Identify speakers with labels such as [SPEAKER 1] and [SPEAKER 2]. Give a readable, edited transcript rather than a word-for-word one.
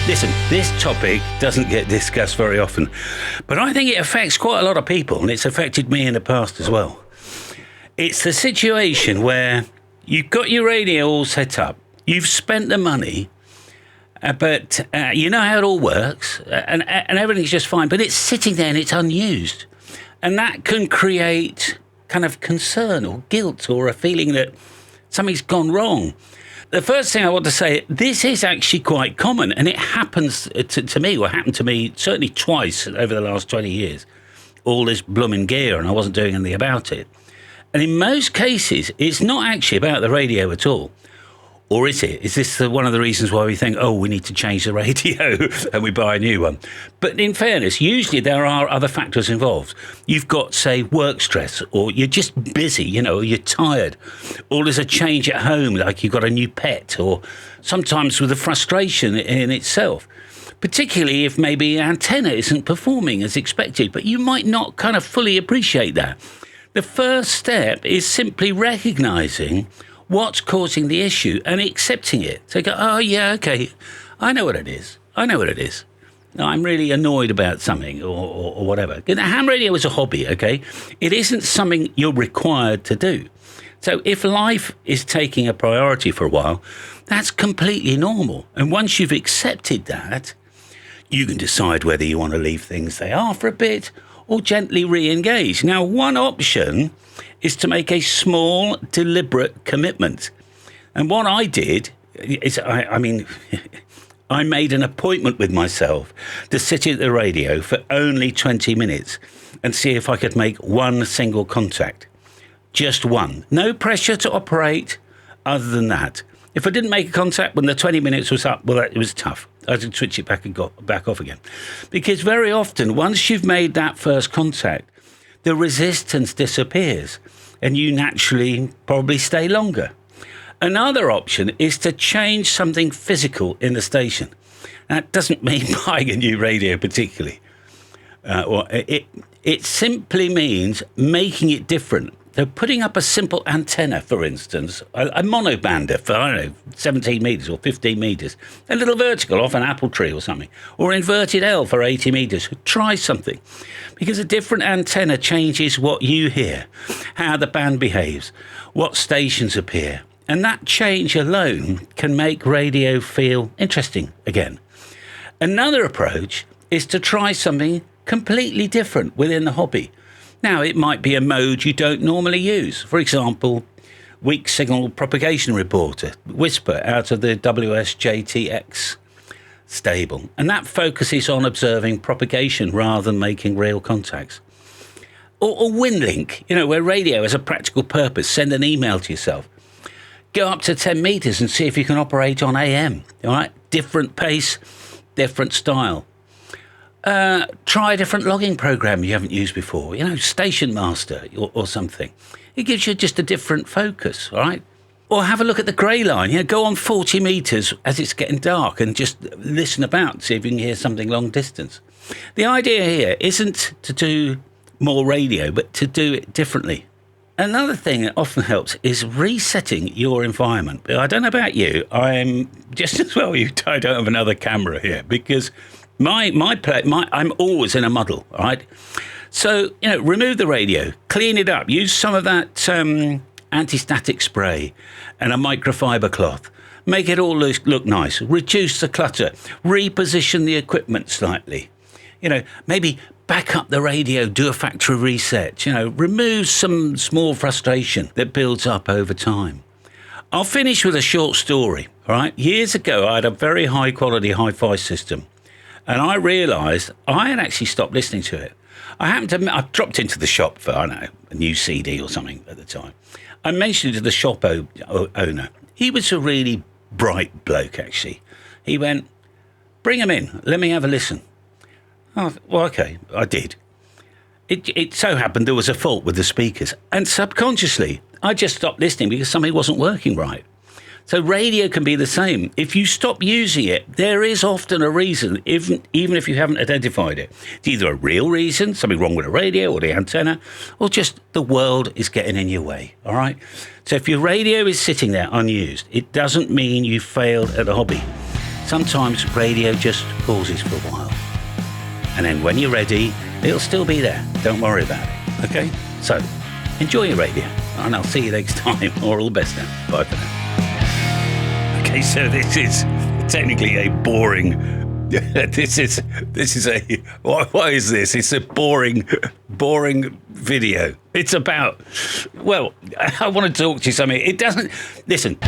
[SPEAKER 1] Listen, this topic doesn't get discussed very often, but I think it affects quite a lot of people, and it's affected me in the past as well. It's the situation where you've got your radio all set up, you've spent the money, but you know how it all works, and everything's just fine, but it's sitting there and it's unused. And that can create kind of concern or guilt or a feeling that something's gone wrong. The first thing I want to say, this is actually quite common, and it happens to me, or happened to me certainly twice over the last 20 years. All this blooming gear, and I wasn't doing anything about it. And in most cases, it's not actually about the radio at all. Or is it? Is this one of the reasons why we think, oh, we need to change the radio and we buy a new one? But in fairness, usually there are other factors involved. You've got, say, work stress, or you're just busy, you know, or you're tired, or there's a change at home, like you've got a new pet, or sometimes with a frustration in itself, particularly if maybe antenna isn't performing as expected, but you might not kind of fully appreciate that. The first step is simply recognising what's causing the issue and accepting it. So go, oh, yeah, okay, I know what it is. No, I'm really annoyed about something or whatever. The ham radio is a hobby, okay? It isn't something you're required to do. So if life is taking a priority for a while, that's completely normal. And once you've accepted that, you can decide whether you want to leave things they are for a bit or gently re-engage. Now, one option is to make a small, deliberate commitment. And what I did is, I made an appointment with myself to sit at the radio for only 20 minutes and see if I could make one single contact. Just one. No pressure to operate other than that. If I didn't make a contact when the 20 minutes was up, well, it was tough. I had to switch it back and got back off again. Because very often, once you've made that first contact, the resistance disappears and you naturally probably stay longer. Another option is to change something physical in the station. That doesn't mean buying a new radio particularly. It simply means making it different. So putting up a simple antenna, for instance, a monobander for, 17 metres or 15 metres, a little vertical off an apple tree or something, or inverted L for 80 metres. Try something, because a different antenna changes what you hear, how the band behaves, what stations appear. And that change alone can make radio feel interesting again. Another approach is to try something completely different within the hobby. Now, it might be a mode you don't normally use. For example, weak signal propagation reporter, Whisper, out of the WSJTX stable. And that focuses on observing propagation rather than making real contacts. Or WinLink, where radio has a practical purpose. Send an email to yourself. Go up to 10 metres and see if you can operate on AM. All right? Different pace, different style. Try a different logging program you haven't used before, Station Master or something. It gives you just a different focus, all right? Or have a look at the grey line, go on 40 metres as it's getting dark and just listen about, see if you can hear something long distance. The idea here isn't to do more radio, but to do it differently. Another thing that often helps is resetting your environment. I don't know about you, I'm just as well I don't have another camera here because I'm always in a muddle, all right? So, remove the radio, clean it up, use some of that anti-static spray and a microfiber cloth. Make it all look nice, reduce the clutter, reposition the equipment slightly. Maybe back up the radio, do a factory reset, remove some small frustration that builds up over time. I'll finish with a short story, all right? Years ago, I had a very high-quality hi-fi system. And I realised I had actually stopped listening to it. I dropped into the shop for, a new CD or something at the time. I mentioned it to the shop owner. He was a really bright bloke, actually. He went, bring him in, let me have a listen. Oh, well, okay, I did. It so happened there was a fault with the speakers. And subconsciously, I just stopped listening because something wasn't working right. So radio can be the same. If you stop using it, there is often a reason, even if you haven't identified it. It's either a real reason, something wrong with the radio or the antenna, or just the world is getting in your way, all right? So if your radio is sitting there unused, it doesn't mean you failed at the hobby. Sometimes radio just pauses for a while. And then when you're ready, it'll still be there. Don't worry about it. Okay? So, enjoy your radio. And I'll see you next time. All the best now. Bye for now. Okay, so this is technically a boring... This is a... What is this? It's a boring video. It's about... Well, I want to talk to you something. It doesn't... Listen...